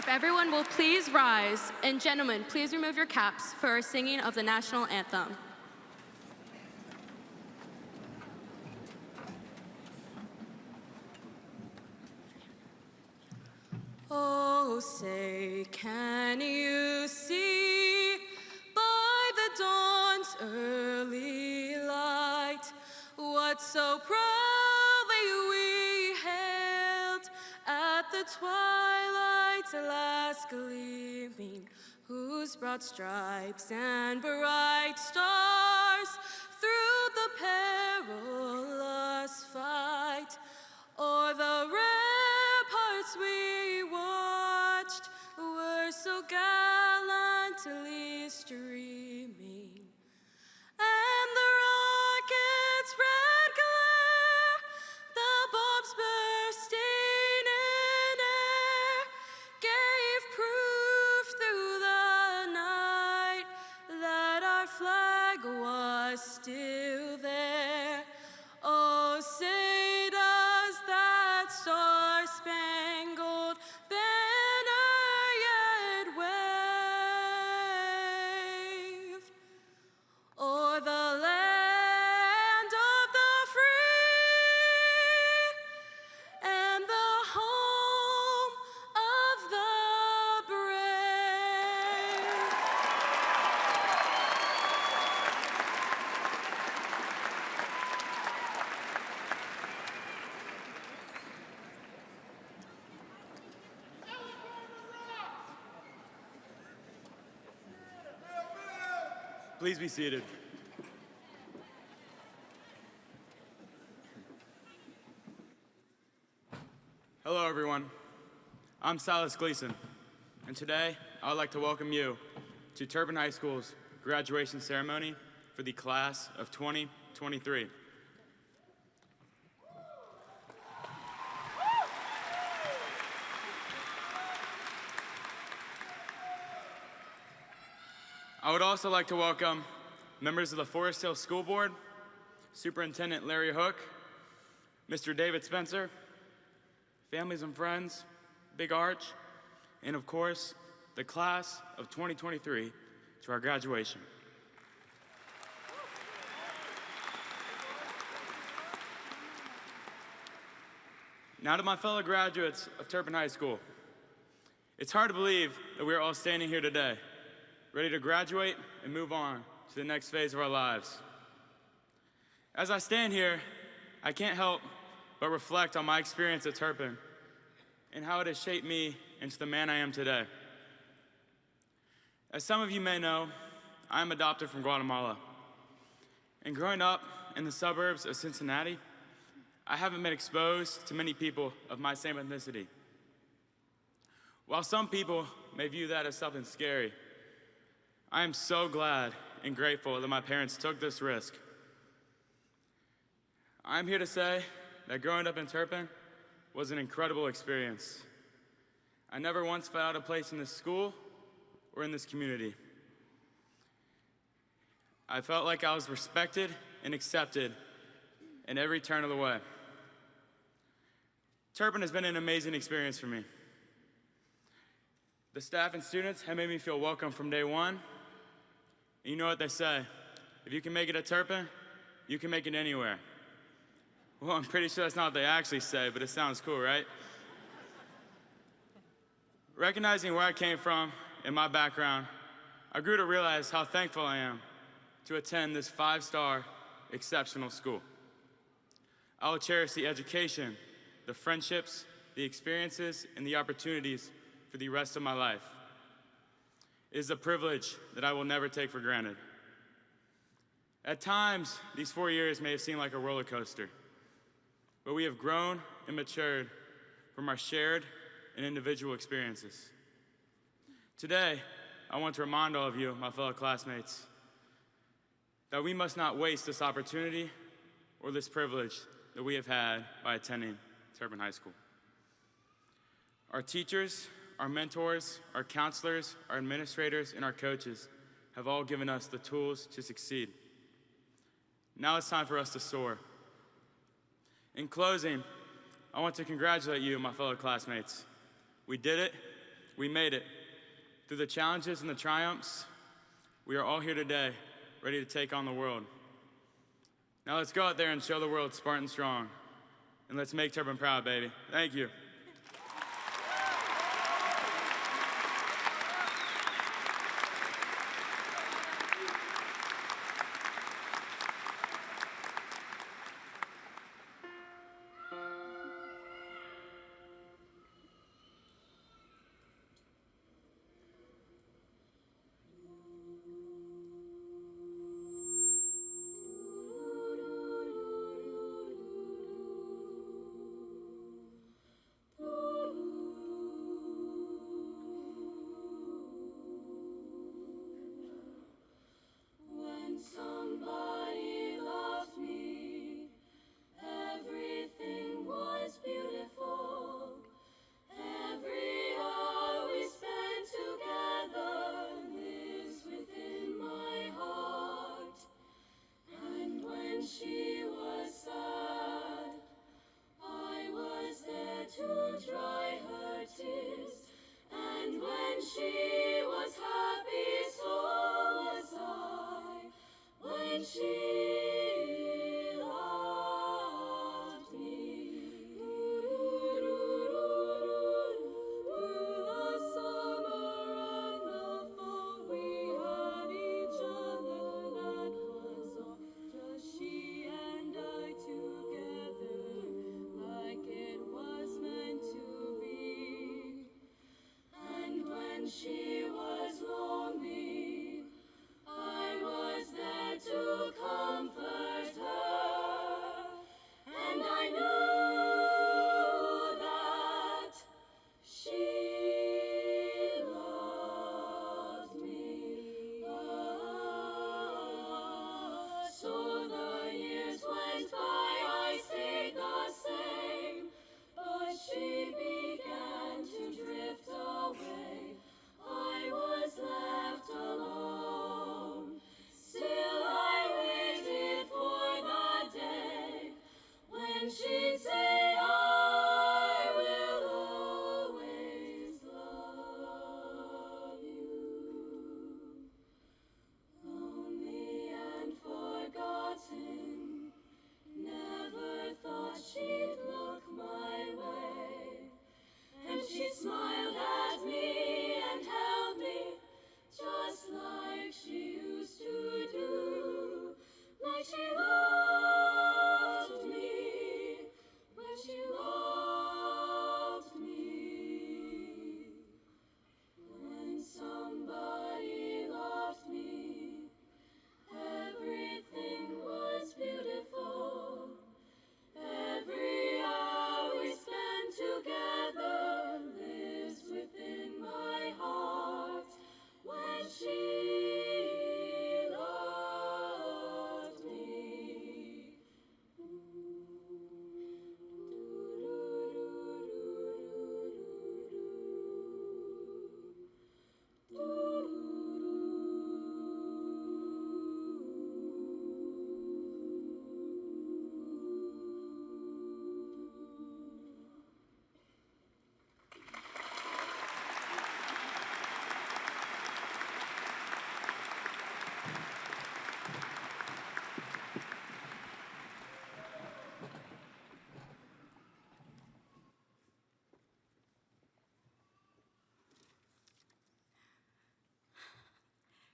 If everyone will please rise, and gentlemen, please remove your caps for our singing of the national anthem. Oh, say, can you see by the dawn's early light what so proudly we hailed at the twilight's last gleaming, whose broad stripes and bright stars through the perilous fight o'er the ramparts we watched were so gallantly streaming, and the rocket's red glare, the bombs bursting in air, gave proof through the night that our flag was still there. Oh, say does that star-spangled banner yet wave o'er the land of the free and the home of the brave? Please be seated. Hello, everyone. I'm Silas Gleason, and today I would like to welcome you to Turpin High School's graduation ceremony for the class of 2023. I would also like to welcome members of the Forest Hill School Board, Superintendent Larry Hook, Mr. David Spencer, families and friends, Big Arch, and of course, the class of 2023 to our graduation. Now to my fellow graduates of Turpin High School. It's hard to believe that we are all standing here today, ready to graduate and move on to the next phase of our lives. As I stand here, I can't help but reflect on my experience at Turpin and how it has shaped me into the man I am today. As some of you may know, I am adopted from Guatemala. And growing up in the suburbs of Cincinnati, I haven't been exposed to many people of my same ethnicity. While some people may view that as something scary, I am so glad and grateful that my parents took this risk. I'm here to say that growing up in Turpin was an incredible experience. I never once felt out of place in this school or in this community. I felt like I was respected and accepted in every turn of the way. Turpin has been an amazing experience for me. The staff and students have made me feel welcome from day one. And you know what they say, if you can make it at Turpin, you can make it anywhere. Well, I'm pretty sure that's not what they actually say, but it sounds cool, right? Recognizing where I came from and my background, I grew to realize how thankful I am to attend this 5-star exceptional school. I will cherish the education, the friendships, the experiences, and the opportunities for the rest of my life. It is a privilege that I will never take for granted. At times, these 4 years may have seemed like a roller coaster, but we have grown and matured from our shared and individual experiences. Today, I want to remind all of you, my fellow classmates, that we must not waste this opportunity or this privilege that we have had by attending Turpin High School. Our teachers, our mentors, our counselors, our administrators, and our coaches have all given us the tools to succeed. Now it's time for us to soar. In closing, I want to congratulate you, my fellow classmates. We did it, We made it. Through the challenges and the triumphs, we are all here today, ready to take on the world. Now let's go out there and show the world Spartan strong. And let's make Turpin proud, baby. Thank you.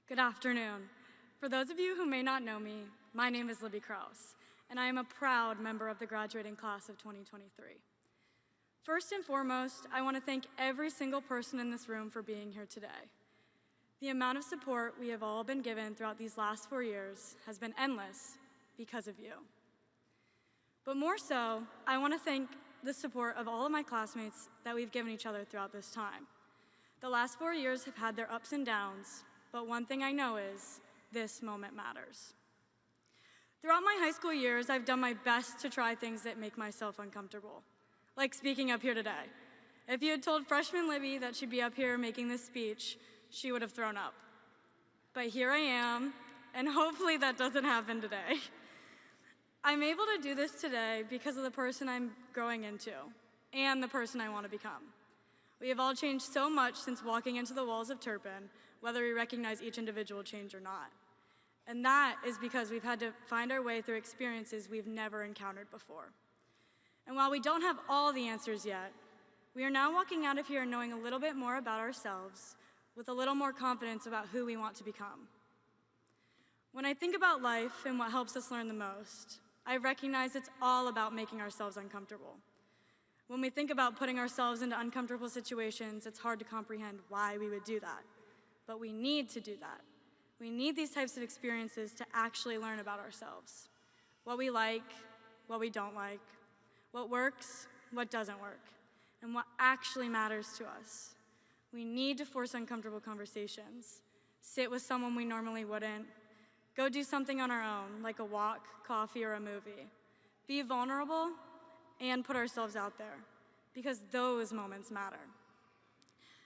Good afternoon. For those of you who may not know me, my name is Libby Krause, and I am a proud member of the graduating class of 2023. First and foremost, I want to thank every single person in this room for being here today. The amount of support we have all been given throughout these last 4 years has been endless because of you. But more so, I want to thank the support of all of my classmates that we've given each other throughout this time. The last 4 years have had their ups and downs, but one thing I know is this moment matters. Throughout my high school years, I've done my best to try things that make myself uncomfortable, like speaking up here today. If you had told freshman Libby that she'd be up here making this speech, she would have thrown up. But here I am, and hopefully that doesn't happen today. I'm able to do this today because of the person I'm growing into and the person I want to become. We have all changed so much since walking into the walls of Turpin, whether we recognize each individual change or not. And that is because we've had to find our way through experiences we've never encountered before. And while we don't have all the answers yet, we are now walking out of here knowing a little bit more about ourselves, with a little more confidence about who we want to become. When I think about life and what helps us learn the most, I recognize it's all about making ourselves uncomfortable. When we think about putting ourselves into uncomfortable situations, it's hard to comprehend why we would do that. But we need to do that. We need these types of experiences to actually learn about ourselves. What we like, what we don't like, what works, what doesn't work, and what actually matters to us. We need to force uncomfortable conversations, sit with someone we normally wouldn't, go do something on our own, like a walk, coffee, or a movie. Be vulnerable and put ourselves out there, because those moments matter.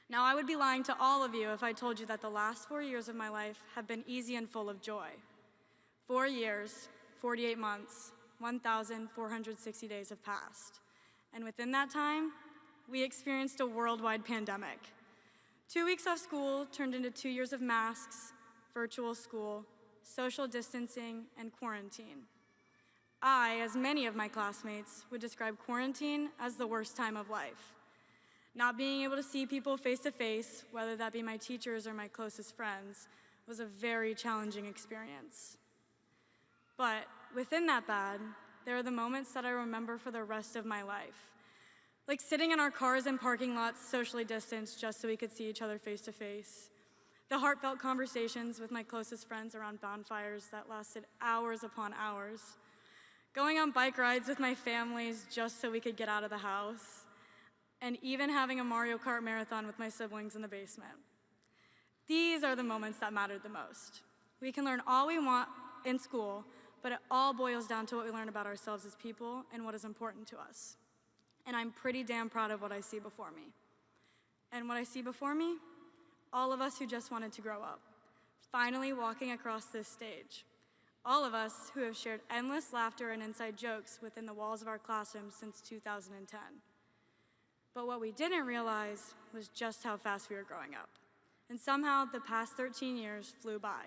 Now, I would be lying to all of you if I told you that the last 4 years of my life have been easy and full of joy. 4 years, 48 months, 1,460 days have passed. And within that time, we experienced a worldwide pandemic. 2 weeks off school turned into 2 years of masks, virtual school, social distancing, and quarantine. I, as many of my classmates, would describe quarantine as the worst time of life. Not being able to see people face to face, whether that be my teachers or my closest friends, was a very challenging experience. But within that bad, there are the moments that I remember for the rest of my life. Like sitting in our cars in parking lots socially distanced just so we could see each other face to face. The heartfelt conversations with my closest friends around bonfires that lasted hours upon hours. Going on bike rides with my families just so we could get out of the house. And even having a Mario Kart marathon with my siblings in the basement. These are the moments that mattered the most. We can learn all we want in school, but it all boils down to what we learn about ourselves as people and what is important to us. And I'm pretty damn proud of what I see before me. And what I see before me? All of us who just wanted to grow up, finally walking across this stage. All of us who have shared endless laughter and inside jokes within the walls of our classrooms since 2010. But what we didn't realize was just how fast we were growing up. And somehow the past 13 years flew by.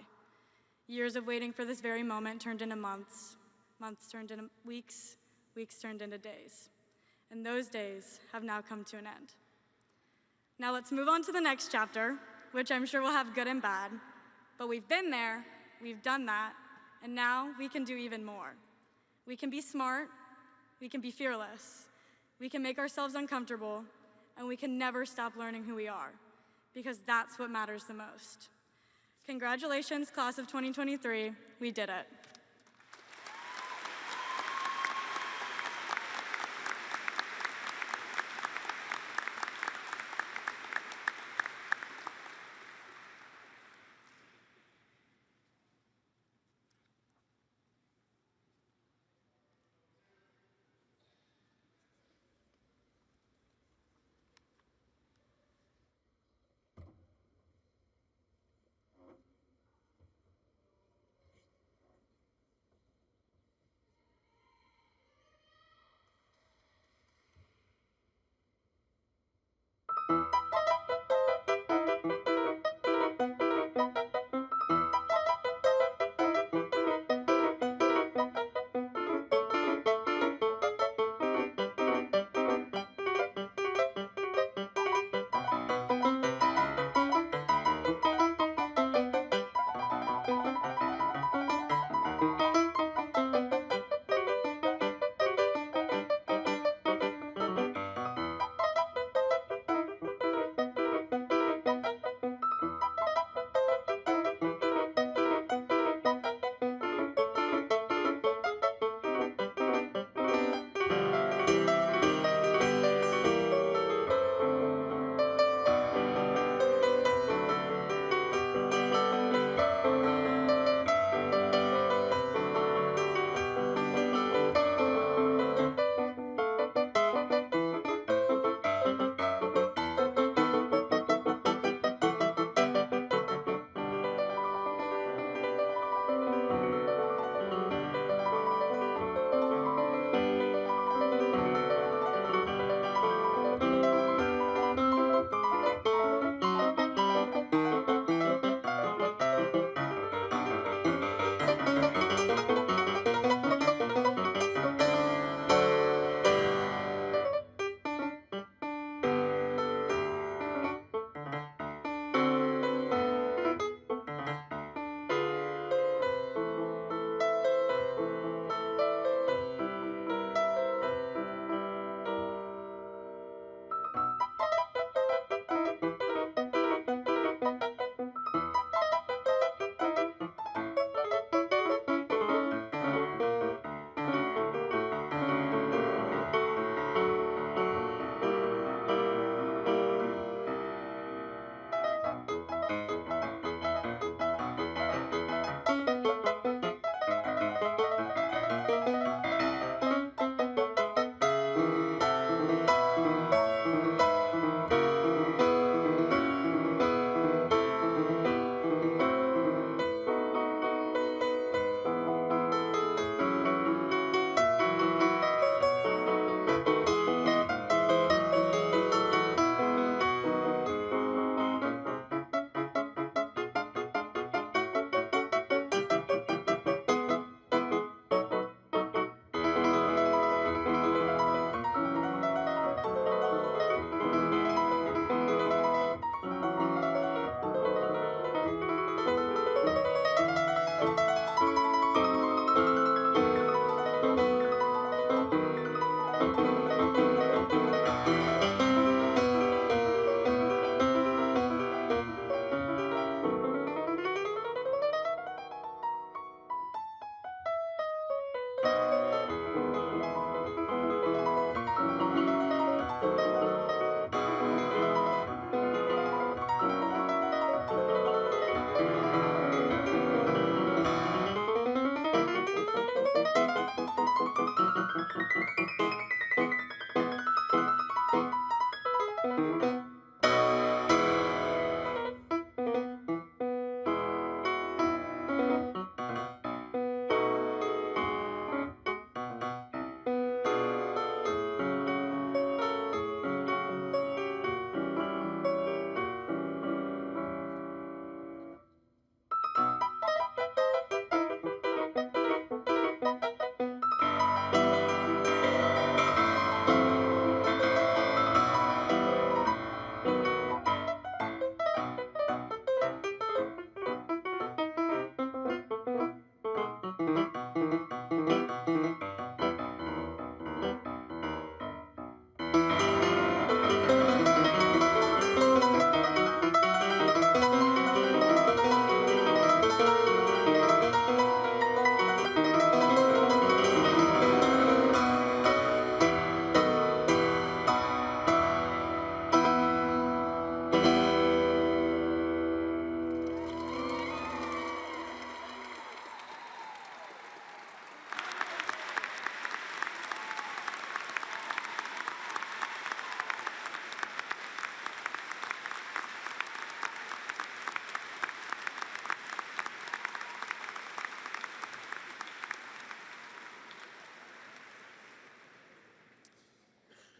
Years of waiting for this very moment turned into months, months turned into weeks, weeks turned into days. And those days have now come to an end. Now let's move on to the next chapter, which I'm sure will have good and bad. But we've been there, we've done that, and now we can do even more. We can be smart, we can be fearless, we can make ourselves uncomfortable, and we can never stop learning who we are, because that's what matters the most. Congratulations, class of 2023, we did it.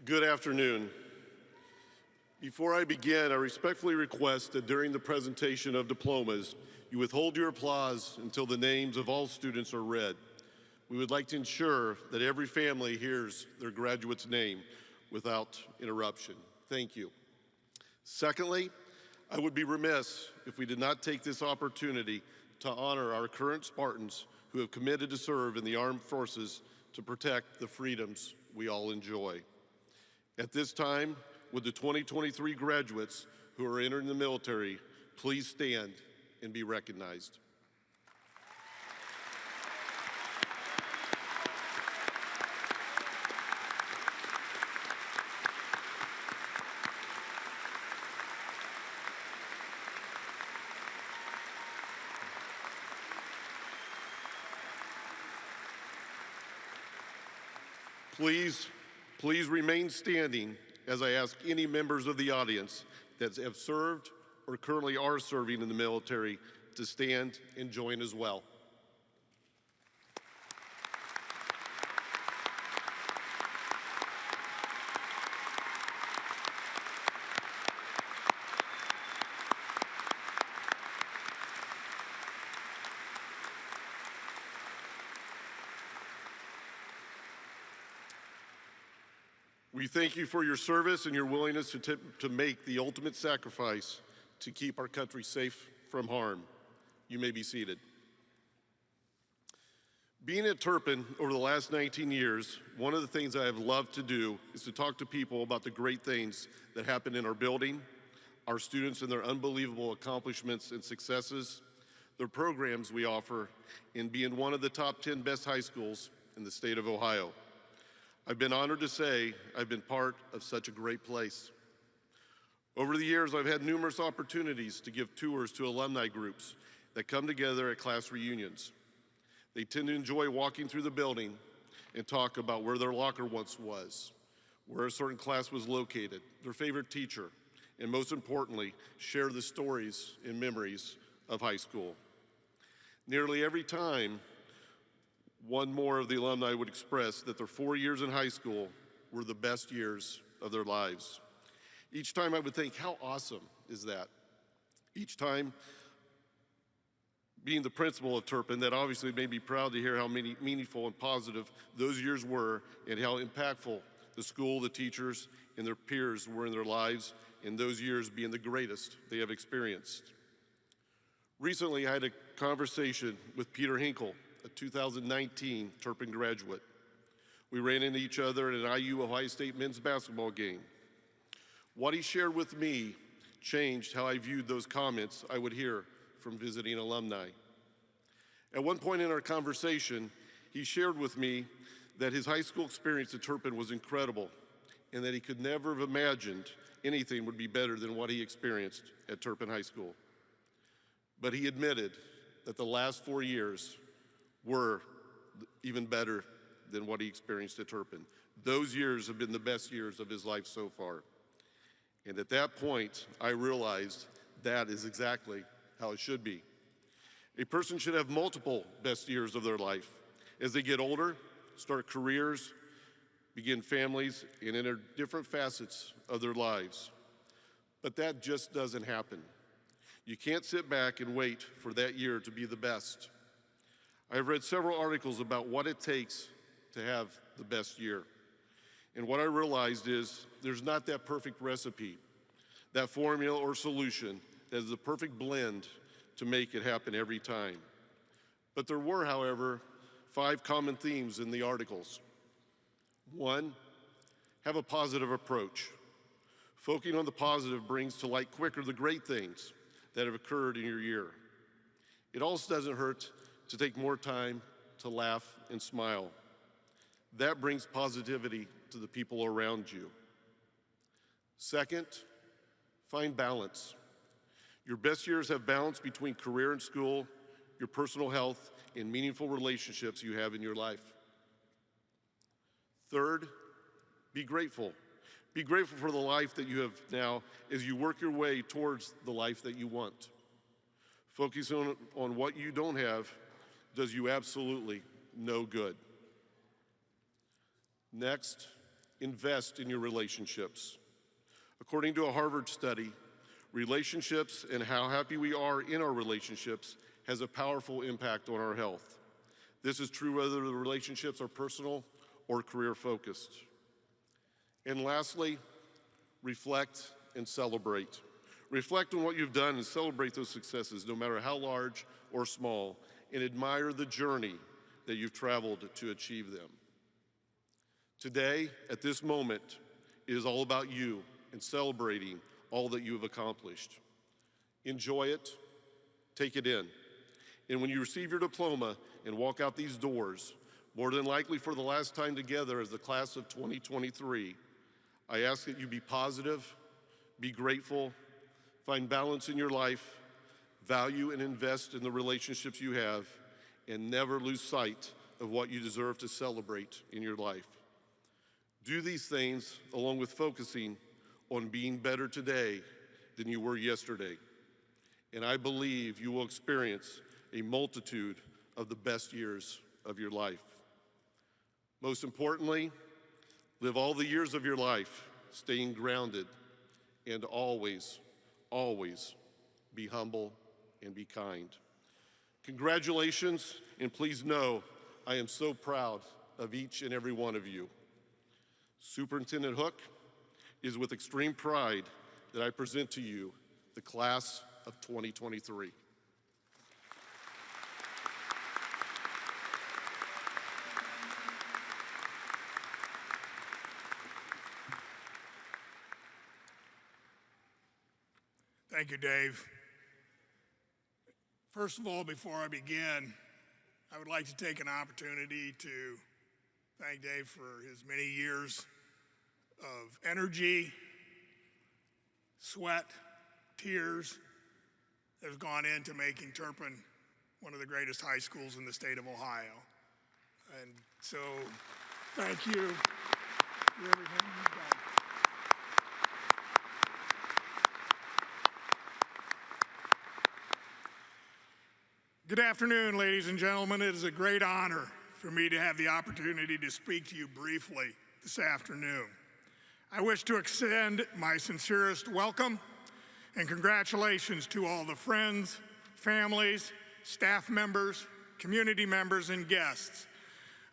Good afternoon. Before I begin, I respectfully request that during the presentation of diplomas, you withhold your applause until the names of all students are read. We would like to ensure that every family hears their graduate's name without interruption. Thank you. Secondly, I would be remiss if we did not take this opportunity to honor our current Spartans who have committed to serve in the armed forces to protect the freedoms we all enjoy. At this time, would the 2023 graduates who are entering the military please stand and be recognized? Please remain standing as I ask any members of the audience that have served or currently are serving in the military to stand and join as well. We thank you for your service and your willingness to make the ultimate sacrifice to keep our country safe from harm. You may be seated. Being at Turpin over the last 19 years, one of the things I have loved to do is to talk to people about the great things that happen in our building, our students and their unbelievable accomplishments and successes, the programs we offer, and being one of the top 10 best high schools in the state of Ohio. I've been honored to say I've been part of such a great place. Over the years, I've had numerous opportunities to give tours to alumni groups that come together at class reunions. They tend to enjoy walking through the building and talk about where their locker once was, where a certain class was located, their favorite teacher, and most importantly, share the stories and memories of high school. Nearly every time, one more of the alumni would express that their 4 years in high school were the best years of their lives. Each time I would think, how awesome is that? Each time, being the principal of Turpin, that obviously made me proud to hear how many meaningful and positive those years were and how impactful the school, the teachers, and their peers were in their lives, and those years being the greatest they have experienced. Recently, I had a conversation with Peter Hinkle, a 2019 Turpin graduate. We ran into each other at an IU Ohio State men's basketball game. What he shared with me changed how I viewed those comments I would hear from visiting alumni. At one point in our conversation, he shared with me that his high school experience at Turpin was incredible and that he could never have imagined anything would be better than what he experienced at Turpin High School. But he admitted that the last 4 years were even better than what he experienced at Turpin. Those years have been the best years of his life so far. And at that point, I realized that is exactly how it should be. A person should have multiple best years of their life. As they get older, start careers, begin families, and enter different facets of their lives. But that just doesn't happen. You can't sit back and wait for that year to be the best. I've read several articles about what it takes to have the best year. And what I realized is there's not that perfect recipe, that formula or solution that is the perfect blend to make it happen every time. But there were, however, 5 common themes in the articles. 1, have a positive approach. Focusing on the positive brings to light quicker the great things that have occurred in your year. It also doesn't hurt to take more time to laugh and smile. That brings positivity to the people around you. Second, find balance. Your best years have balance between career and school, your personal health, and meaningful relationships you have in your life. Third, be grateful. Be grateful for the life that you have now as you work your way towards the life that you want. Focus on what you don't have does you absolutely no good. Next, Invest in your relationships. According to a Harvard study, relationships and how happy we are in our relationships has a powerful impact on our health. This is true whether the relationships are personal or career-focused. And lastly, reflect and celebrate. Reflect on what you've done and celebrate those successes, no matter how large or small, and admire the journey that you've traveled to achieve them. Today, at this moment, it is all about you and celebrating all that you have accomplished. Enjoy it, take it in. And when you receive your diploma and walk out these doors, more than likely for the last time together as the class of 2023, I ask that you be positive, be grateful, find balance in your life, value and invest in the relationships you have, and never lose sight of what you deserve to celebrate in your life. Do these things along with focusing on being better today than you were yesterday. And I believe you will experience a multitude of the best years of your life. Most importantly, live all the years of your life staying grounded and always, always be humble and be kind. Congratulations, and please know I am so proud of each and every one of you. Superintendent Hook, it is with extreme pride that I present to you the class of 2023. Thank you, Dave. First of all, before I begin, I would like to take an opportunity to thank Dave for his many years of energy, sweat, tears that has gone into making Turpin one of the greatest high schools in the state of Ohio. And so, thank you for everything you've done. Good afternoon, ladies and gentlemen. It is a great honor for me to have the opportunity to speak to you briefly this afternoon. I wish to extend my sincerest welcome and congratulations to all the friends, families, staff members, community members, and guests.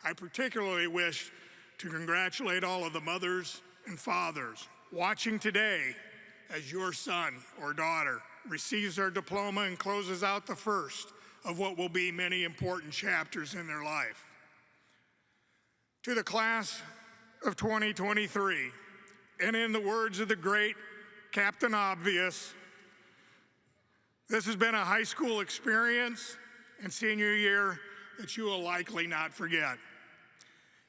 I particularly wish to congratulate all of the mothers and fathers watching today as your son or daughter receives their diploma and closes out the first of what will be many important chapters in their life. To the class of 2023, and in the words of the great Captain Obvious, this has been a high school experience and senior year that you will likely not forget.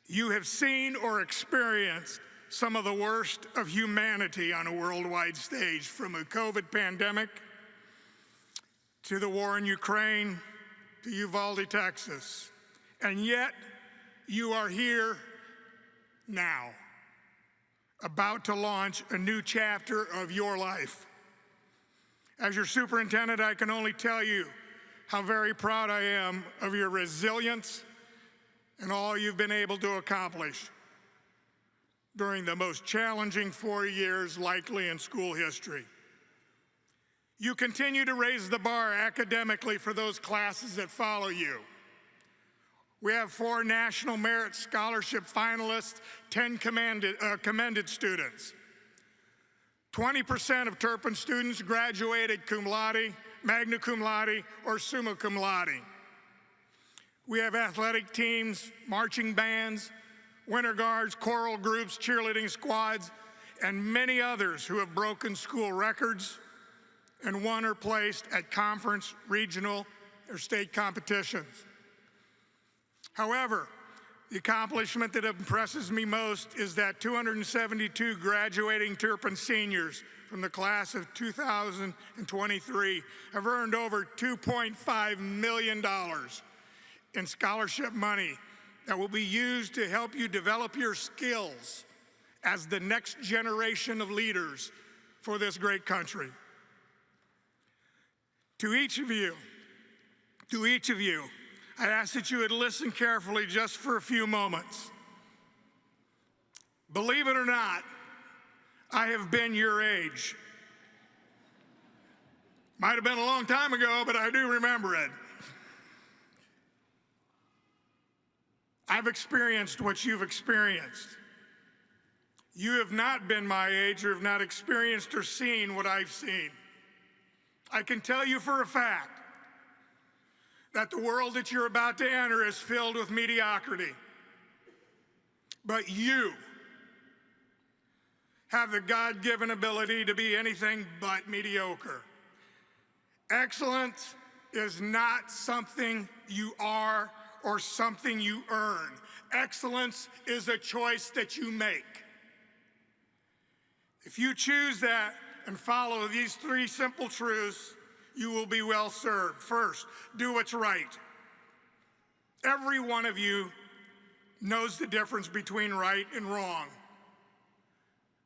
You have seen or experienced some of the worst of humanity on a worldwide stage, from a COVID pandemic to the war in Ukraine, to Uvalde, Texas. And yet, you are here now, about to launch a new chapter of your life. As your superintendent, I can only tell you how very proud I am of your resilience and all you've been able to accomplish during the most challenging 4 years likely in school history. You continue to raise the bar academically for those classes that follow you. We have 4 National Merit Scholarship finalists, 10 commended students. 20% of Turpin students graduated cum laude, magna cum laude, or summa cum laude. We have athletic teams, marching bands, winter guards, choral groups, cheerleading squads, and many others who have broken school records and won or placed at conference, regional, or state competitions. However, the accomplishment that impresses me most is that 272 graduating Turpin seniors from the class of 2023 have earned over $2.5 million in scholarship money that will be used to help you develop your skills as the next generation of leaders for this great country. To each of you, I ask that you would listen carefully just for a few moments. Believe it or not, I have been your age. Might have been a long time ago, but I do remember it. I've experienced what you've experienced. You have not been my age or have not experienced or seen what I've seen. I can tell you for a fact that the world that you're about to enter is filled with mediocrity. But you have the God-given ability to be anything but mediocre. Excellence is not something you are or something you earn. Excellence is a choice that you make. If you choose that and follow these three simple truths, you will be well served. First, do what's right. Every one of you knows the difference between right and wrong.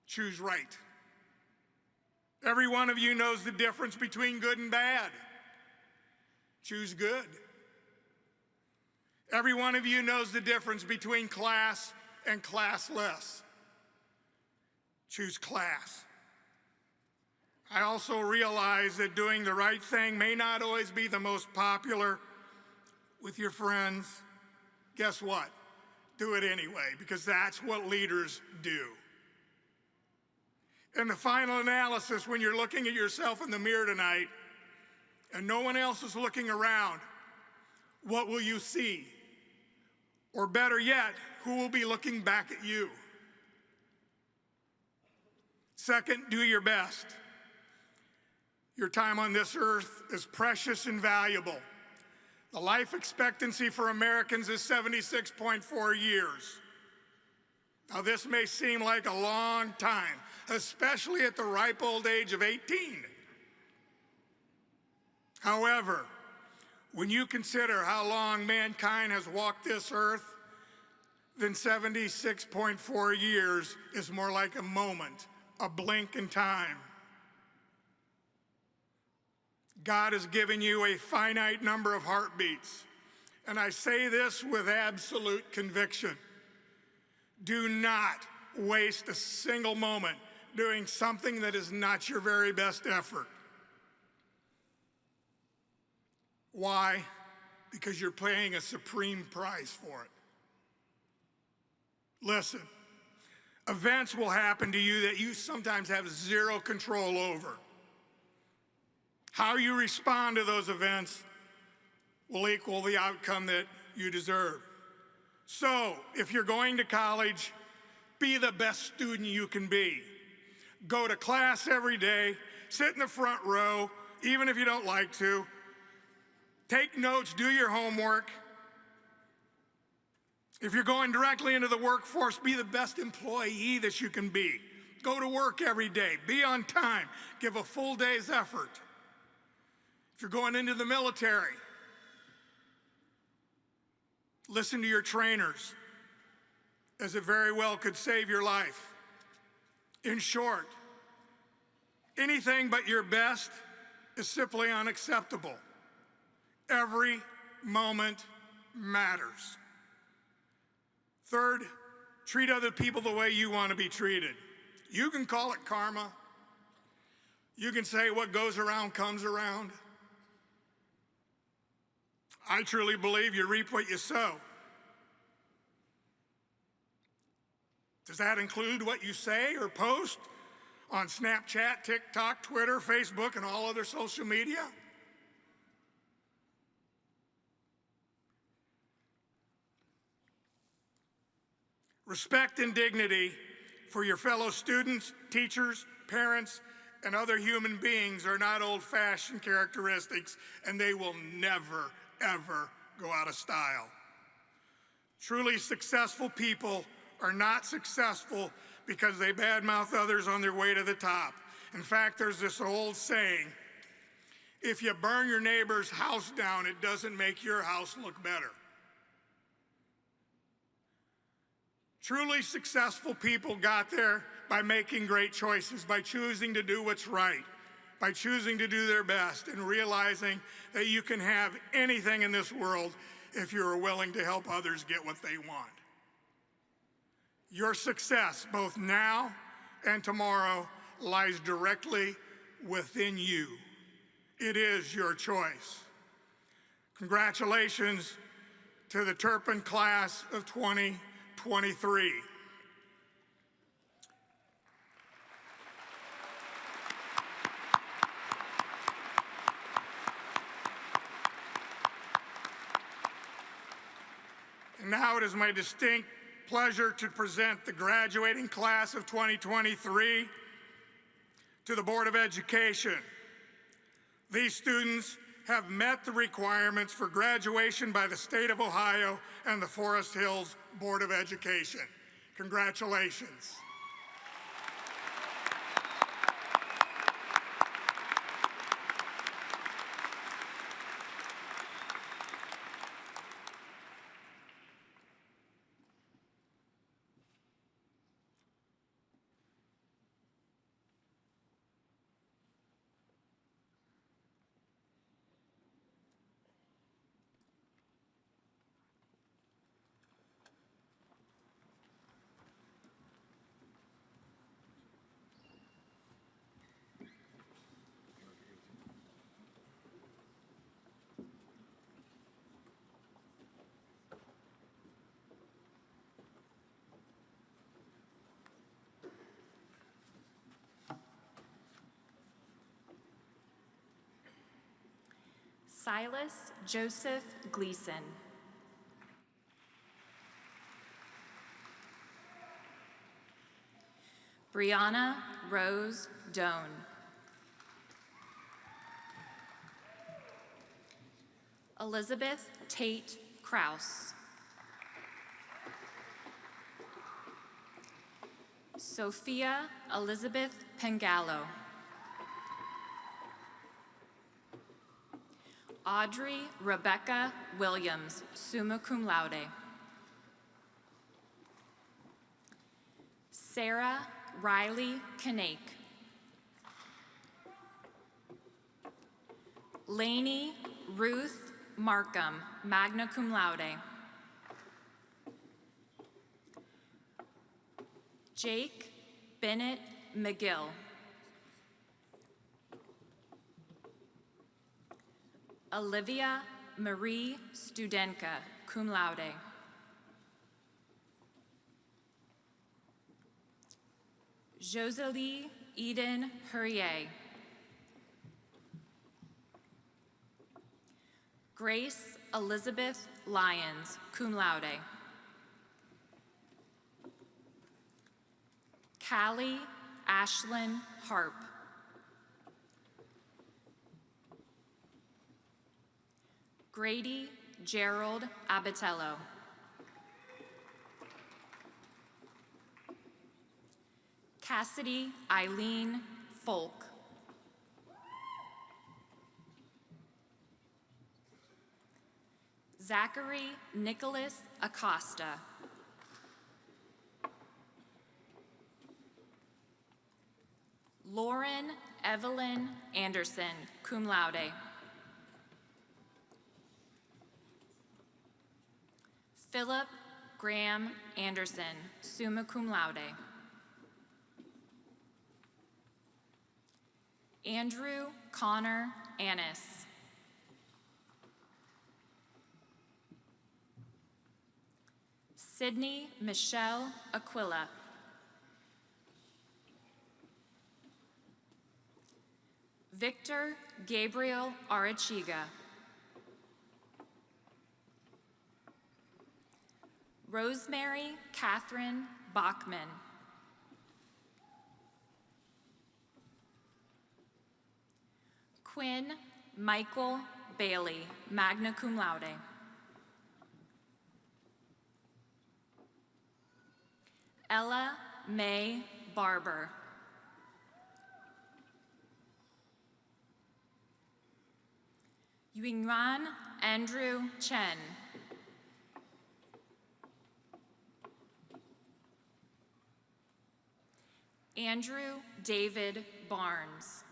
Choose right. Every one of you knows the difference between good and bad. Choose good. Every one of you knows the difference between class and classless. Choose class. I also realize that doing the right thing may not always be the most popular with your friends. Guess what? Do it anyway, because that's what leaders do. In the final analysis, when you're looking at yourself in the mirror tonight and no one else is looking around, what will you see? Or better yet, who will be looking back at you? Second, do your best. Your time on this earth is precious and valuable. The life expectancy for Americans is 76.4 years. Now, this may seem like a long time, especially at the ripe old age of 18. However, when you consider how long mankind has walked this earth, then 76.4 years is more like a moment, a blink in time. God has given you a finite number of heartbeats, and I say this with absolute conviction. Do not waste a single moment doing something that is not your very best effort. Why? Because you're paying a supreme price for it. Listen, events will happen to you that you sometimes have zero control over. How you respond to those events will equal the outcome that you deserve. So, if you're going to college, be the best student you can be. Go to class every day, sit in the front row, even if you don't like to. Take notes, do your homework. If you're going directly into the workforce, be the best employee that you can be. Go to work every day, be on time, give a full day's effort. If you're going into the military, listen to your trainers, as it very well could save your life. In short, anything but your best is simply unacceptable. Every moment matters. Third, treat other people the way you want to be treated. You can call it karma. You can say what goes around comes around. I truly believe you reap what you sow. Does that include what you say or post on Snapchat, TikTok, Twitter, Facebook, and all other social media? Respect and dignity for your fellow students, teachers, parents, and other human beings are not old-fashioned characteristics, and they will never, ever go out of style. Truly successful people are not successful because they badmouth others on their way to the top. In fact, there's this old saying, if you burn your neighbor's house down, it doesn't make your house look better. Truly successful people got there by making great choices, by choosing to do what's right, by choosing to do their best, and realizing that you can have anything in this world if you're willing to help others get what they want. Your success, both now and tomorrow, lies directly within you. It is your choice. Congratulations to the Turpin class of 2023. And now it is my distinct pleasure to present the graduating class of 2023 to the Board of Education. These students have met the requirements for graduation by the State of Ohio and the Forest Hills Board of Education. Congratulations. Silas Joseph Gleason. Brianna Rose Doan. Elizabeth Tate Kraus. Sophia Elizabeth Pengallo. Audrey Rebecca Williams, summa cum laude. Sarah Riley Kanake. Lainey Ruth Markham, magna cum laude. Jake Bennett McGill. Olivia Marie Studenka, cum laude. Joselie Eden Hurrier. Grace Elizabeth Lyons, cum laude. Callie Ashlyn Harp. Grady Gerald Abatello. Cassidy Eileen Folk. Zachary Nicholas Acosta. Lauren Evelyn Anderson, cum laude. Philip Graham Anderson, summa cum laude. Andrew Connor Annis. Sydney Michelle Aquila. Victor Gabriel Arachiga. Rosemary Catherine Bachman. Quinn Michael Bailey, magna cum laude. Ella Mae Barber. Yuan Andrew Chen. Andrew David Barnes.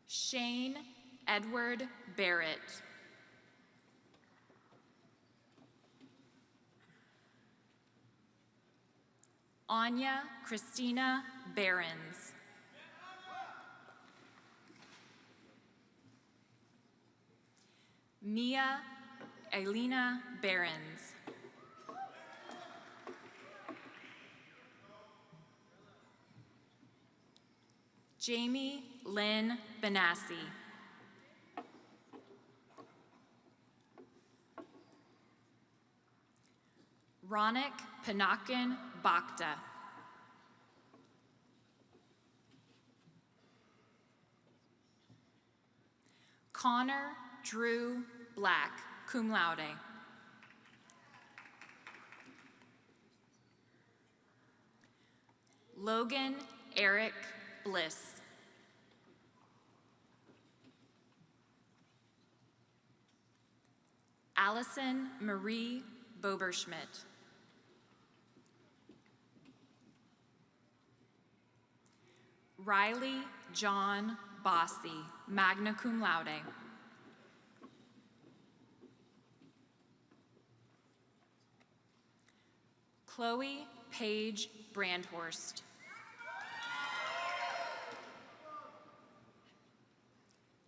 Shane Edward Barrett. Anya Christina Behrens. Mia Elena Behrens. Jamie Lynn Benassi. Ronik Panakin Bakta. Connor Drew Black, cum laude. Logan Eric Bliss. Allison Marie Boberschmidt. Riley John Bossi, magna cum laude. Chloe Paige Brandhorst.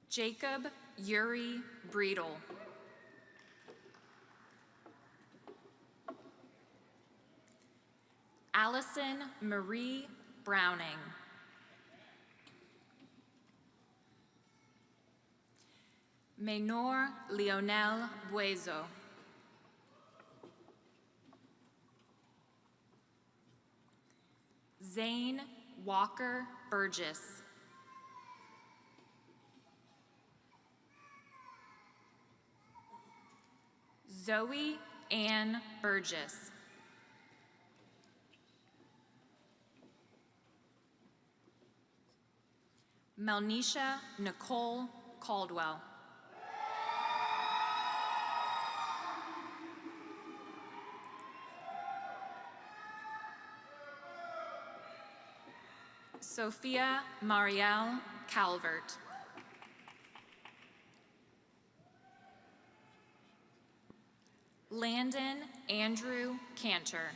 Jacob Yuri Breedle. Allison Marie Browning. Menor Leonel Buezo. Zane Walker Burgess. Zoe Ann Burgess. Melnisha Nicole Caldwell. Sophia Marielle Calvert. Landon Andrew Cantor.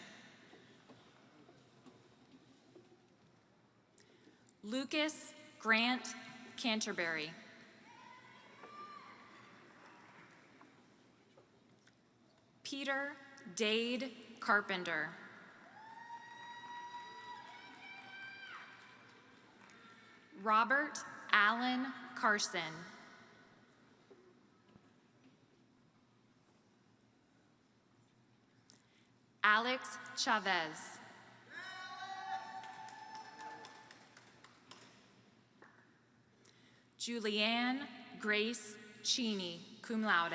Lucas Grant Canterbury. Peter Dade Carpenter. Robert Allen Carson. Alex Chavez. Julianne Grace Cheney, cum laude.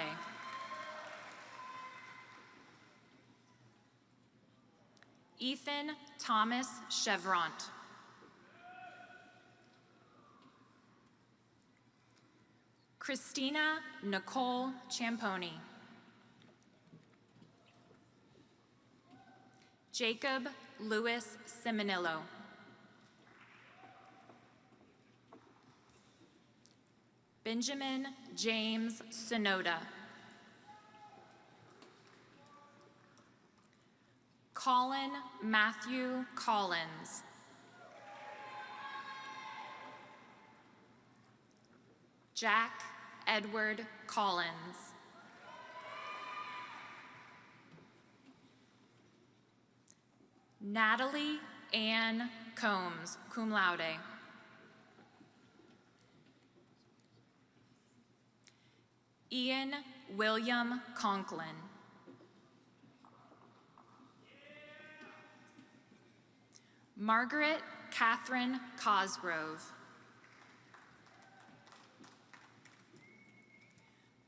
Ethan Thomas Chevront. Christina Nicole Champoni. Jacob Louis Simonillo. Benjamin James Sonoda. Colin Matthew Collins. Jack Edward Collins. Natalie Ann Combs, cum laude. Ian William Conklin. Margaret Catherine Cosgrove.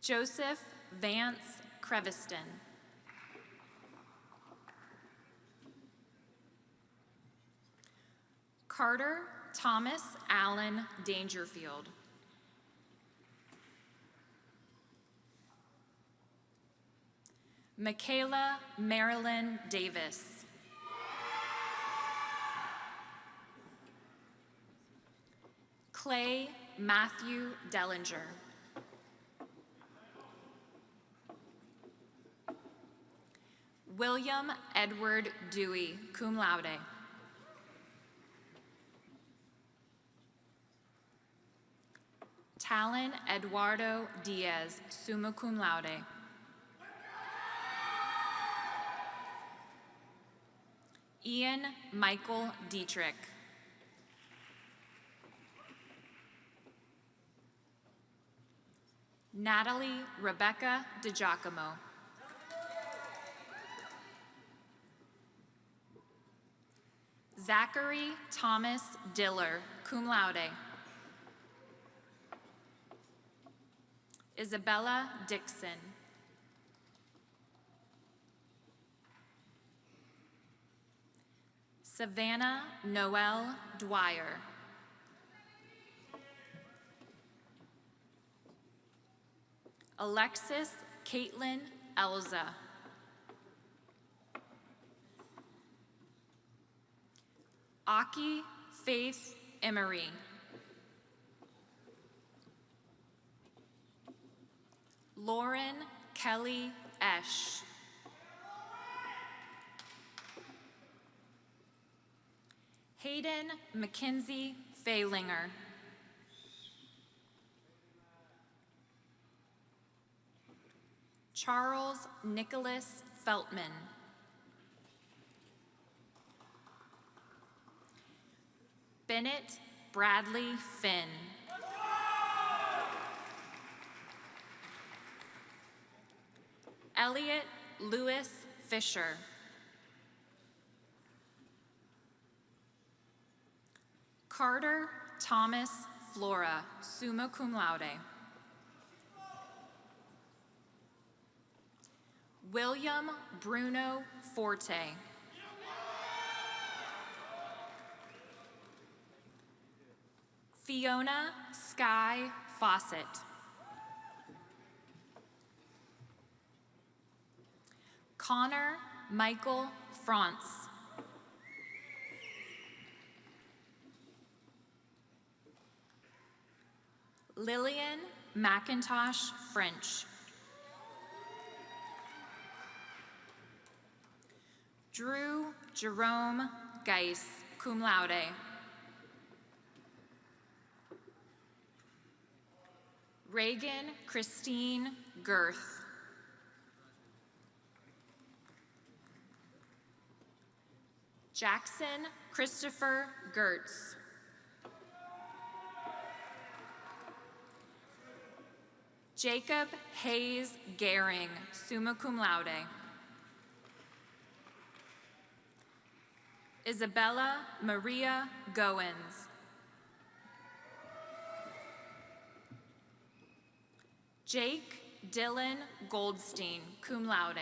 Joseph Vance Creviston. Carter Thomas Allen Dangerfield. Michaela Marilyn Davis. Clay Matthew Dellinger. William Edward Dewey, cum laude. Talon Eduardo Diaz, summa cum laude. Ian Michael Dietrich. Natalie Rebecca DiGiacomo. Zachary Thomas Diller, cum laude. Isabella Dixon. Savannah Noel Dwyer. Alexis Caitlin Elza. Aki Faith Emery. Lauren Kelly Esch. Hayden Mackenzie Faylinger. Charles Nicholas Feltman. Bennett Bradley Finn. Elliot Lewis Fisher. Carter Thomas Flora, summa cum laude. William Bruno Forte. Fiona Sky Fawcett. Connor Michael France. Lillian McIntosh French. Drew Jerome Geis, cum laude. Reagan Christine Girth. Jackson Christopher Gertz. Jacob Hayes Gehring, summa cum laude. Isabella Maria Goins. Jake Dylan Goldstein, cum laude.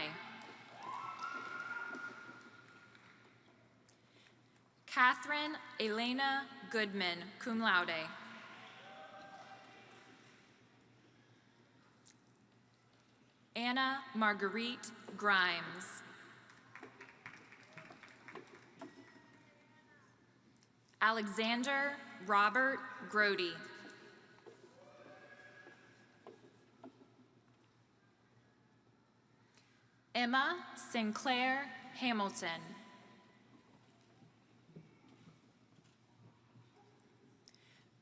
Catherine Elena Goodman, cum laude. Anna Marguerite Grimes. Alexander Robert Grody. Emma Sinclair Hamilton.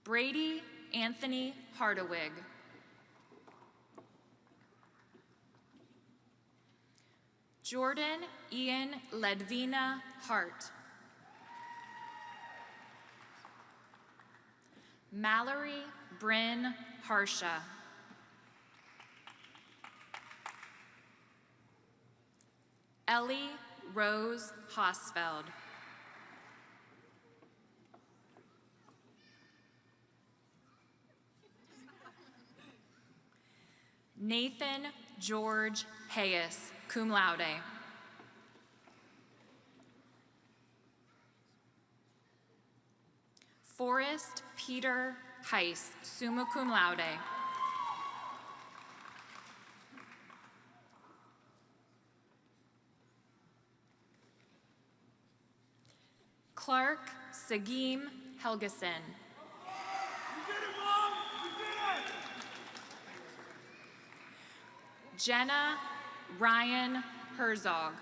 Brady Anthony Hardawig. Jordan Ian Ledvina Hart. Mallory Bryn Harsha. Ellie Rose Hosfeld. Nathan George Hayes, cum laude. Forrest Peter Heiss, summa cum laude. Clark Sagim Helgeson. Jenna Ryan Herzog.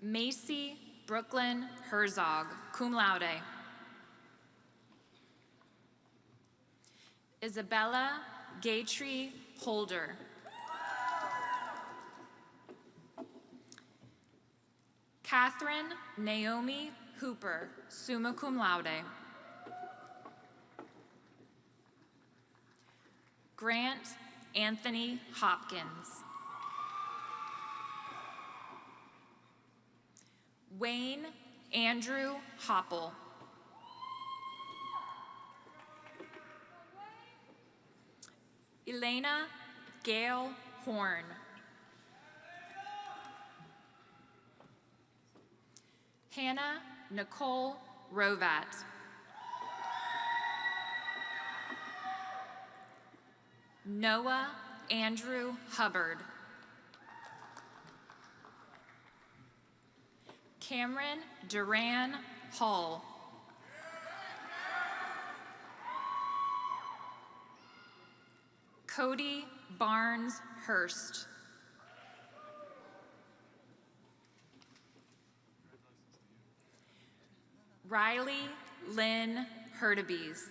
Macy Brooklyn Herzog, cum laude. Isabella Gaytree Holder. Catherine Naomi Hooper, summa cum laude. Grant Anthony Hopkins. Wayne Andrew Hopple. Elena Gail Horn. Hannah Nicole Rovat. Noah Andrew Hubbard. Cameron Duran Hall. Cody Barnes Hurst. Riley Lynn Hurtubise.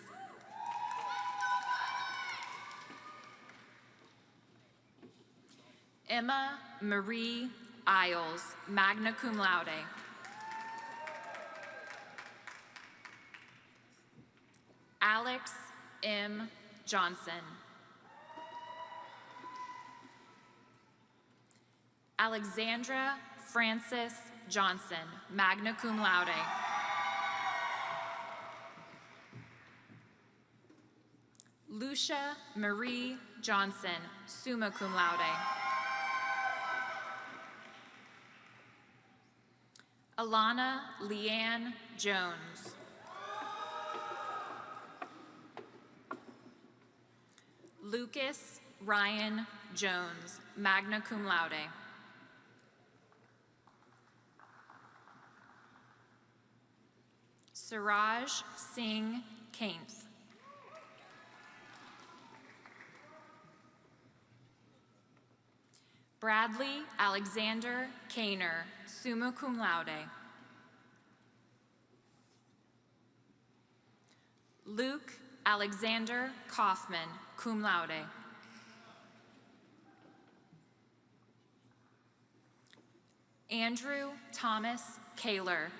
Emma Marie Isles, magna cum laude. Alex M. Johnson. Alexandra Frances Johnson, magna cum laude. Lucia Marie Johnson, summa cum laude. Alana Leanne Jones. Lucas Ryan Jones, magna cum laude. Suraj Singh Kainth. Bradley Alexander Kainer, summa cum laude. Luke Alexander Kaufman, cum laude. Andrew Thomas Kaler.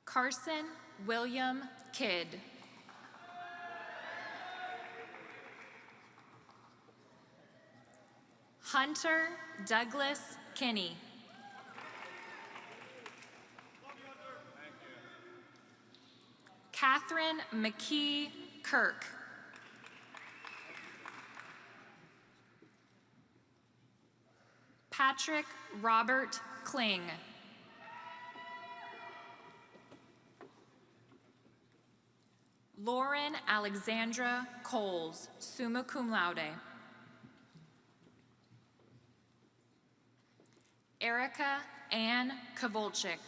Carson William Kidd. Hunter Douglas Kinney. Catherine McKee Kirk. Patrick Robert Kling. Lauren Alexandra Coles, summa cum laude. Erica Ann Kovalchik.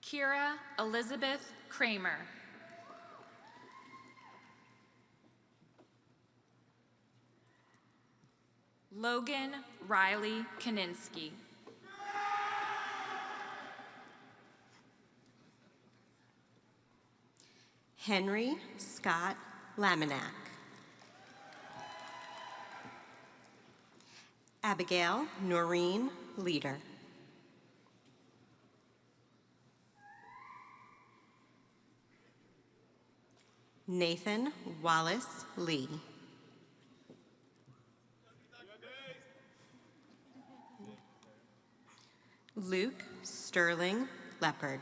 Kira Elizabeth Kramer. Logan Riley Kaninsky. Henry Scott Laminack. Abigail Noreen Leader. Nathan Wallace Lee. Luke Sterling Leopard.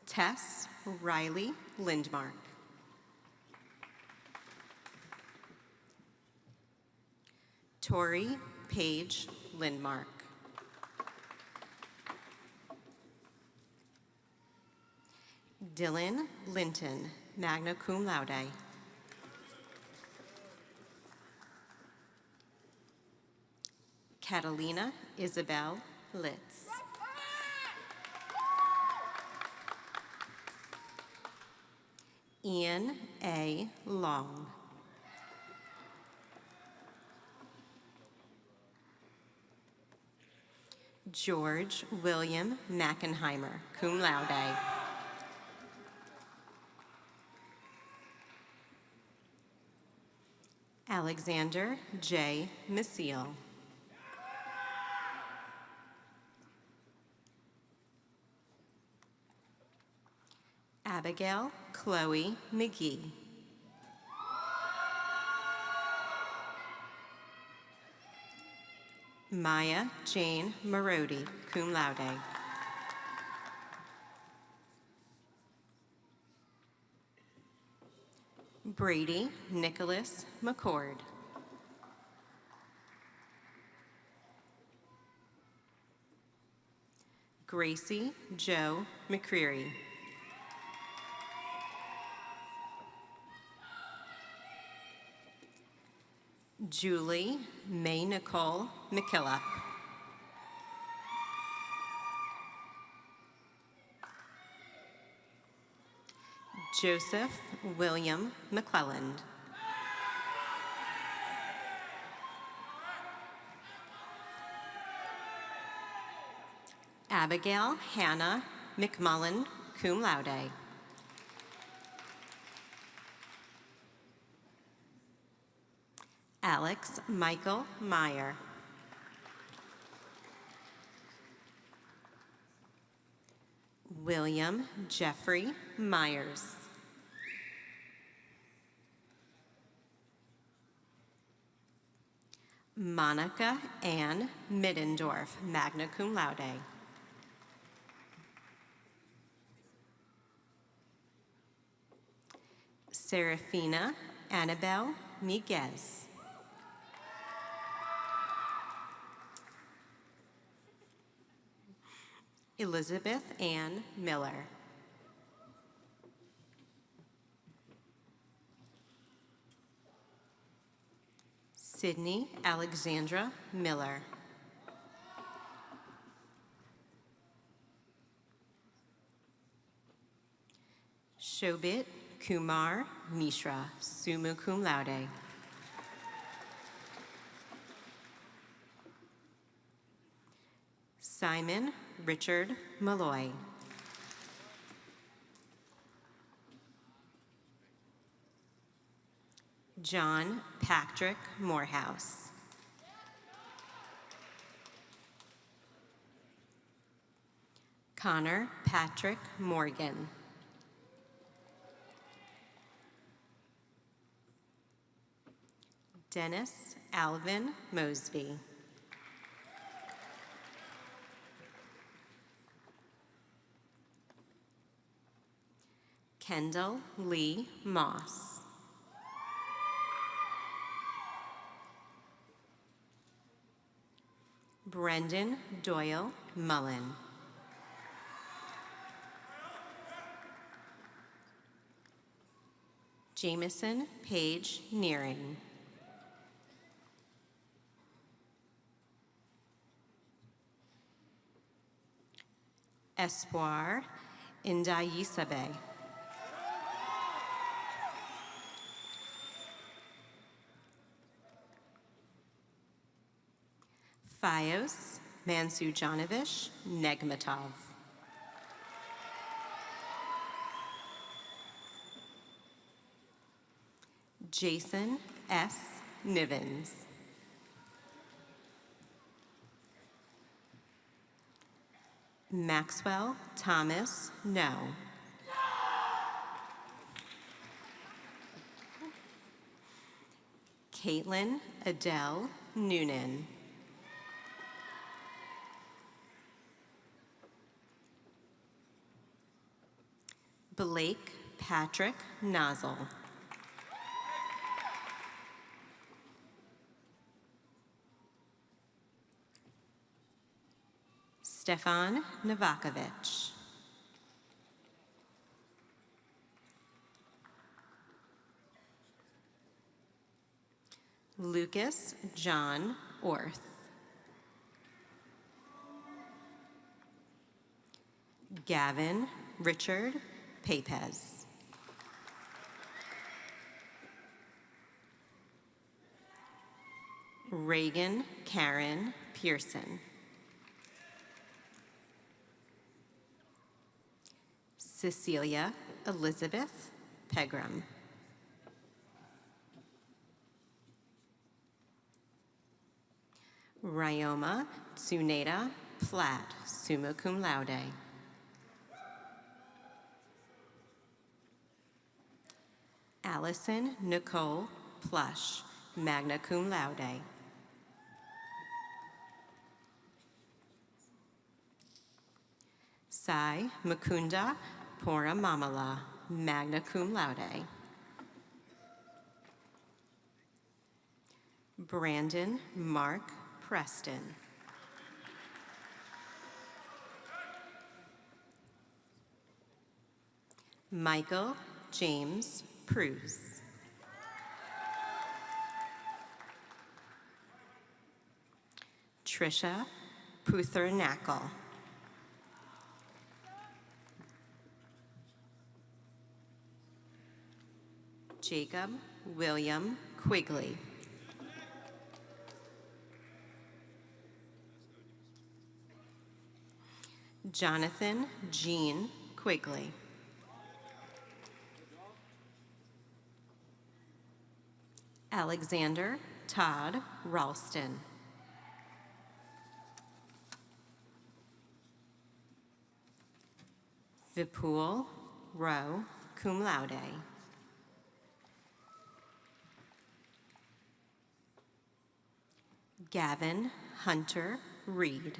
Tess Riley Lindmark. Tori Paige Lindmark. Dylan Linton, magna cum laude. Catalina Isabel Litz. Ian A. Long. George William Mackenheimer, cum laude. Alexander J. Maciel. Abigail Chloe McGee. Maya Jane Marodi, cum laude. Brady Nicholas McCord. Gracie Joe McCreary. Julie May Nicole McKillop. Joseph William McClelland. Abigail Hannah McMullen, cum laude. Alex Michael Meyer. William Jeffrey Myers. Monica Ann Middendorf, magna cum laude. Serafina Annabelle Miguez. Elizabeth Ann Miller. Sydney Alexandra Miller. Shobit Kumar Mishra, summa cum laude. Simon Richard Malloy. John Patrick Morehouse. Connor Patrick Morgan. Dennis Alvin Mosby. Kendall Lee Moss. Brendan Doyle Mullen. Jameson Page Nearing. Espoir Ndayisabe. Fios Mansujanovich Negmatov. Jason S. Nivens. Maxwell Thomas No. Caitlin Adele Noonan. Blake Patrick Nozzle. Stefan Novakovich. Lucas John Orth. Gavin Richard Papez. Reagan Karen Pearson. Cecilia Elizabeth Pegram. Ryoma Tsuneda Platt, summa cum laude. Allison Nicole Plush, magna cum laude. Sai Mukunda Poramamala, magna cum laude. Brandon Mark Preston. Michael James Pruse. Trisha Puthernakal. Jacob William Quigley. Jonathan Jean Quigley. Alexander Todd Ralston. Vipul Rowe, cum laude. Gavin Hunter Reed.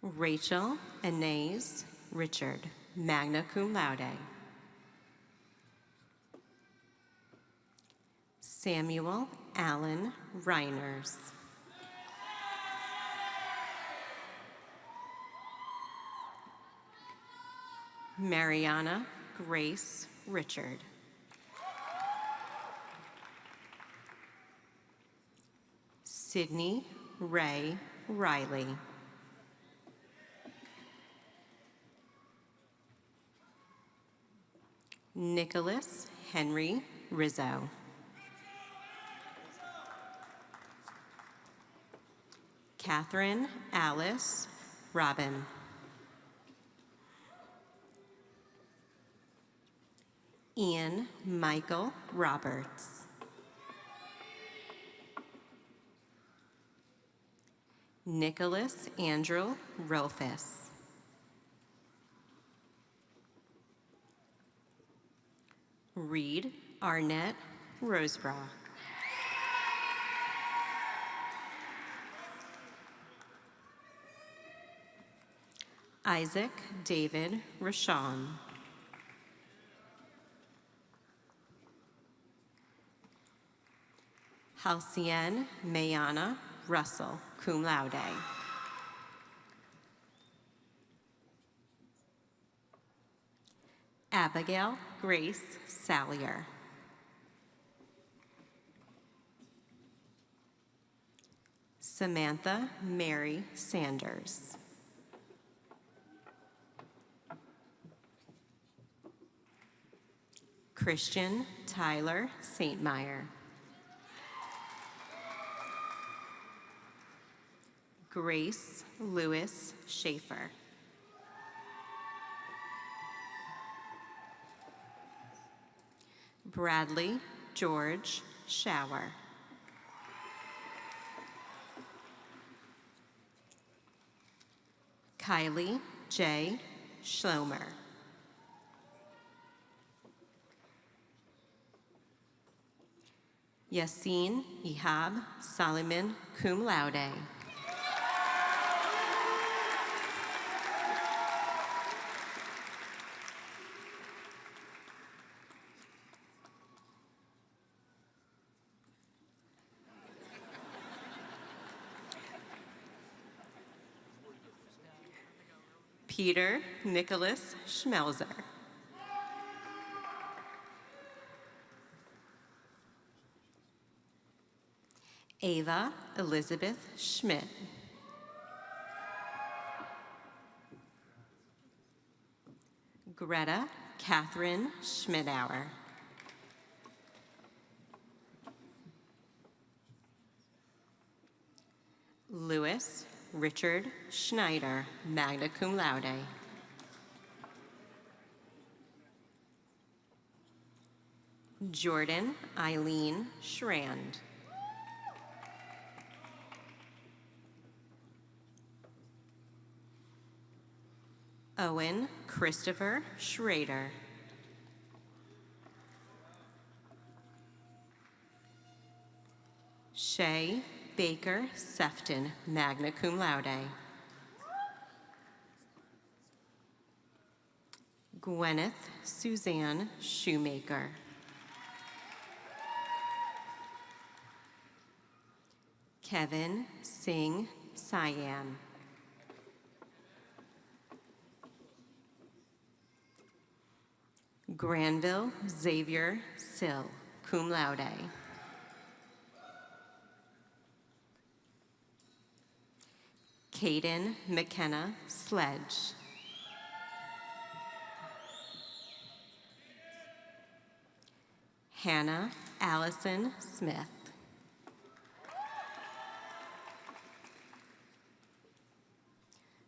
Rachel Anais Richard, magna cum laude. Samuel Allen Reiners. Mariana Grace Richard. Sydney Ray Riley. Nicholas Henry Rizzo. Catherine Alice Robin. Ian Michael Roberts. Nicholas Andrew Rolfus. Reed Arnett Rosebrough. Isaac David Rashawn. Halcyon Mayana Russell, cum laude. Abigail Grace Sallier. Samantha Mary Sanders. Christian Tyler Saintmeyer. Grace Lewis Schaefer. Bradley George Shower. Kylie J. Schlomer. Yassine Ihab Solomon, cum laude. Peter Nicholas Schmelzer. Ava Elizabeth Schmidt. Greta Catherine Schmidauer. Louis Richard Schneider, magna cum laude. Jordan Eileen Schrand. Owen Christopher Schrader. Shay Baker Sefton, magna cum laude. Gwyneth Suzanne Shoemaker. Kevin Singh Siam. Granville Xavier Sill, cum laude. Caden McKenna Sledge. Hannah Allison Smith.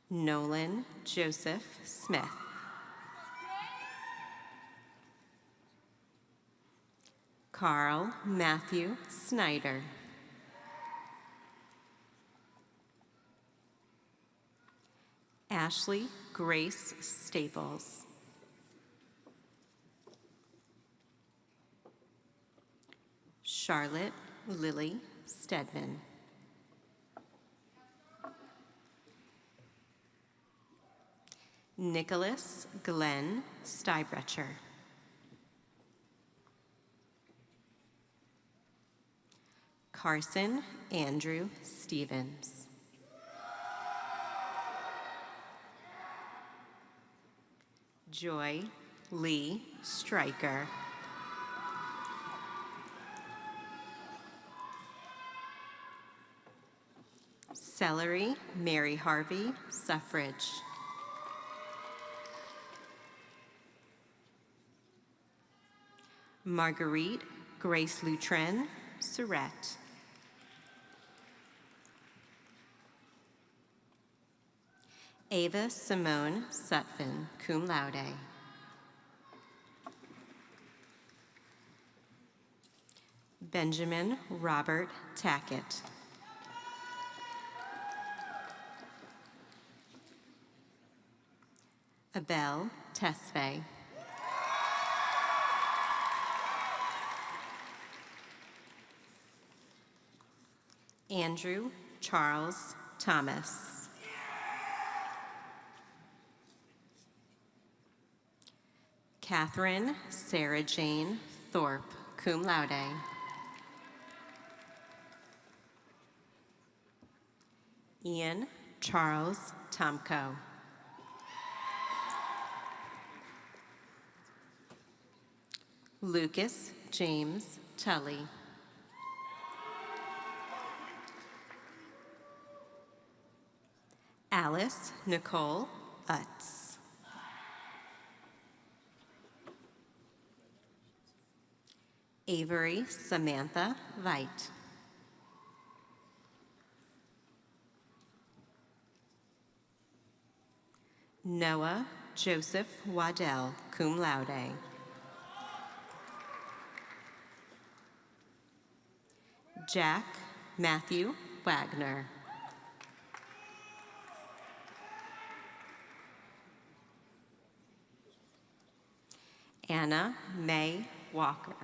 Nolan Joseph Smith. Carl Matthew Snyder. Ashley Grace Staples. Charlotte Lily Stedman. Nicholas Glenn Stybrecher. Carson Andrew Stevens. Joy Lee Stryker. Celery Mary Harvey Suffrage. Marguerite Grace Lutren Surratt. Ava Simone Sutphin, cum laude. Benjamin Robert Tackett. Abel Tesfaye. Andrew Charles Thomas. Catherine Sarah Jane Thorpe, cum laude. Ian Charles Tomko. Lucas James Tully. Alice Nicole Utz. Avery Samantha Veit. Noah Joseph Waddell, cum laude. Jack Matthew Wagner. Anna Mae Walker.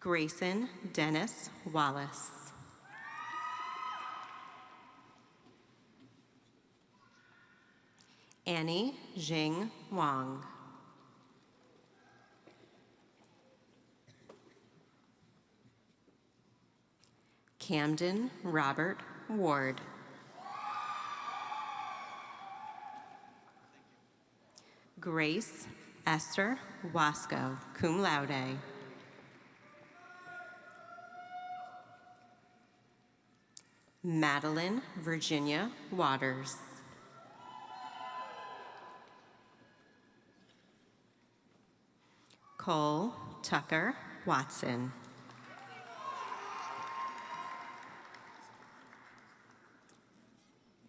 Grayson Dennis Wallace. Annie Jing Wang. Camden Robert Ward. Grace Esther Wasco, cum laude. Madeline Virginia Waters. Cole Tucker Watson.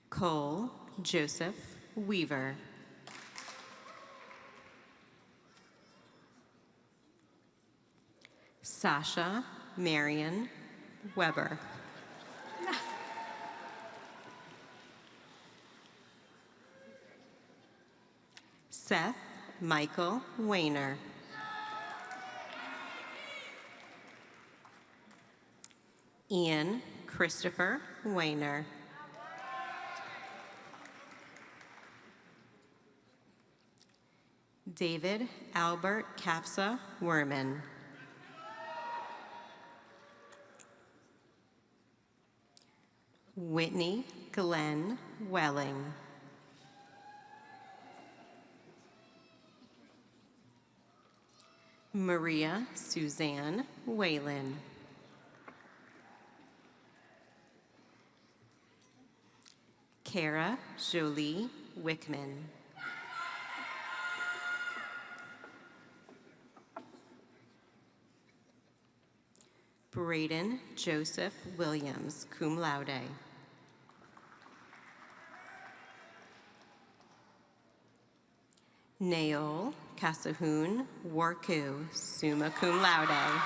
Cole Joseph Weaver. Sasha Marion Weber. Seth Michael Wayner. Ian Christopher Wayner. David Albert Capsa Werman. Whitney Glenn Welling. Maria Suzanne Whalen. Kara Jolie Wickman. Braden Joseph Williams, cum laude. Naol Kasahun Warku, summa cum laude.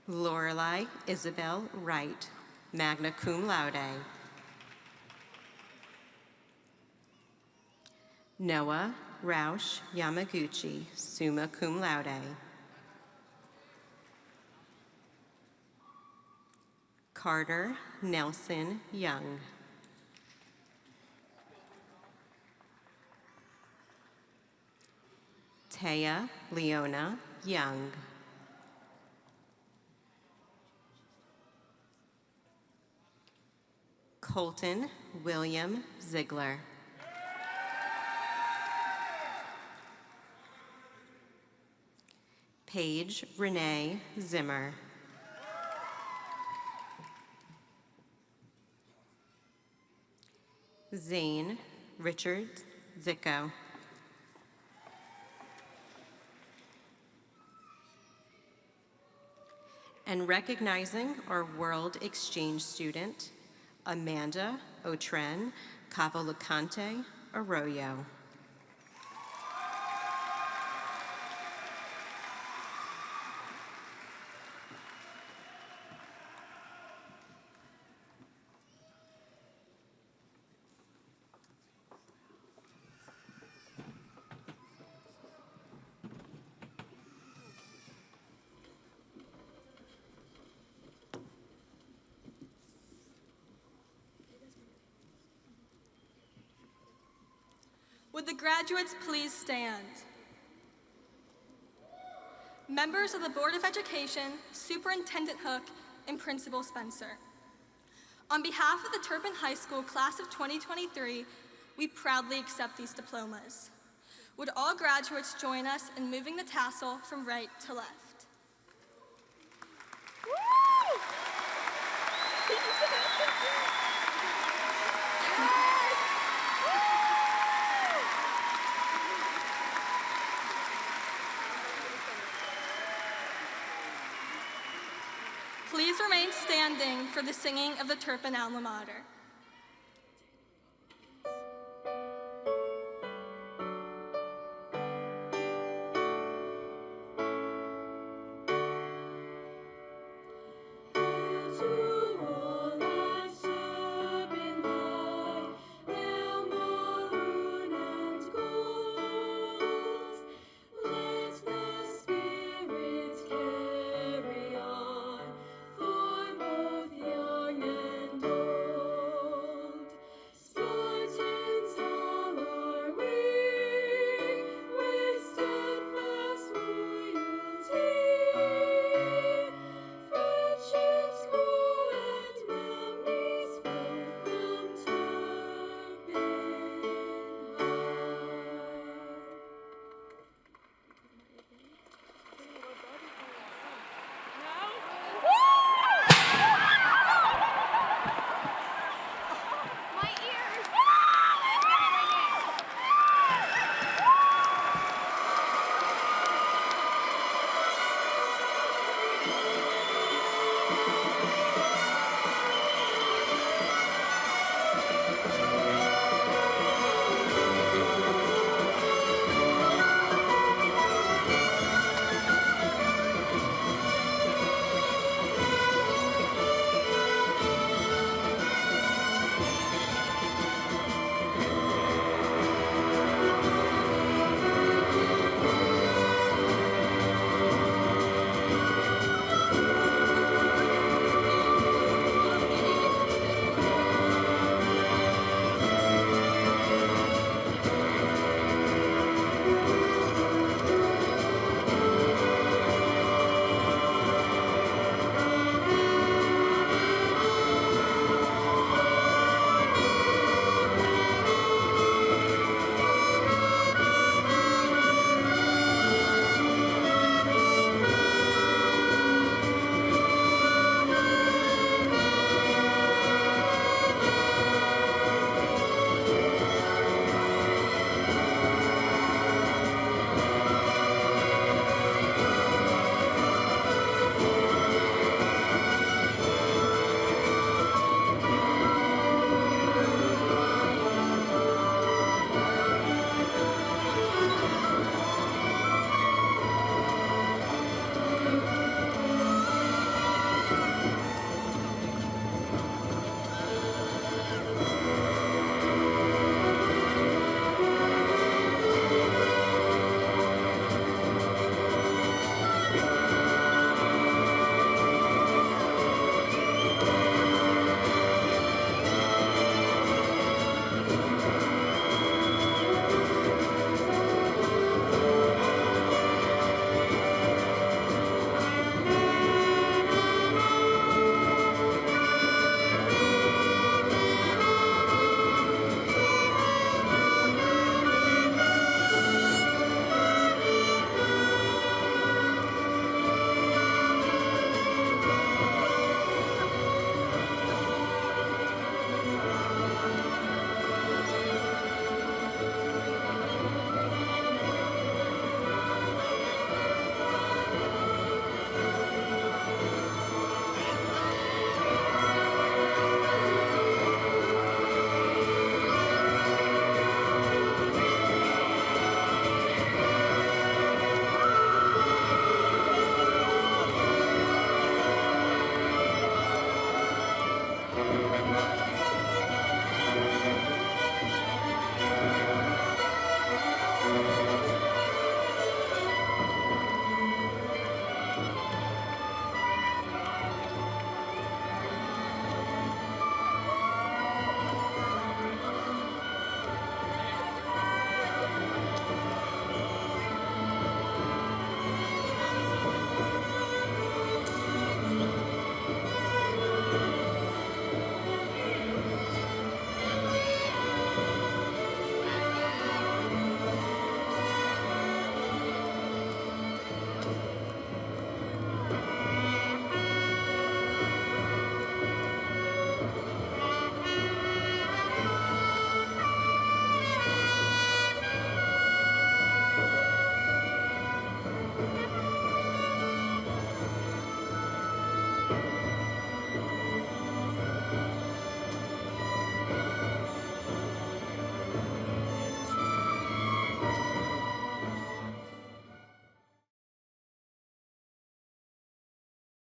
Lorelei Isabel Wright, magna cum laude. Noah Roush Yamaguchi, summa cum laude. Carter Nelson Young. Taya Leona Young. Colton William Ziegler. Paige Renee Zimmer. Zane Richard Zicko. And recognizing our World Exchange student, Amanda Otren Cavalcante Arroyo. Would the graduates please stand? Members of the Board of Education, Superintendent Hook, and Principal Spencer. On behalf of the Turpin High School Class of 2023, we proudly accept these diplomas. Would all graduates join us in moving the tassel from right to left? Please remain standing for the singing of the Turpin Alma Mater.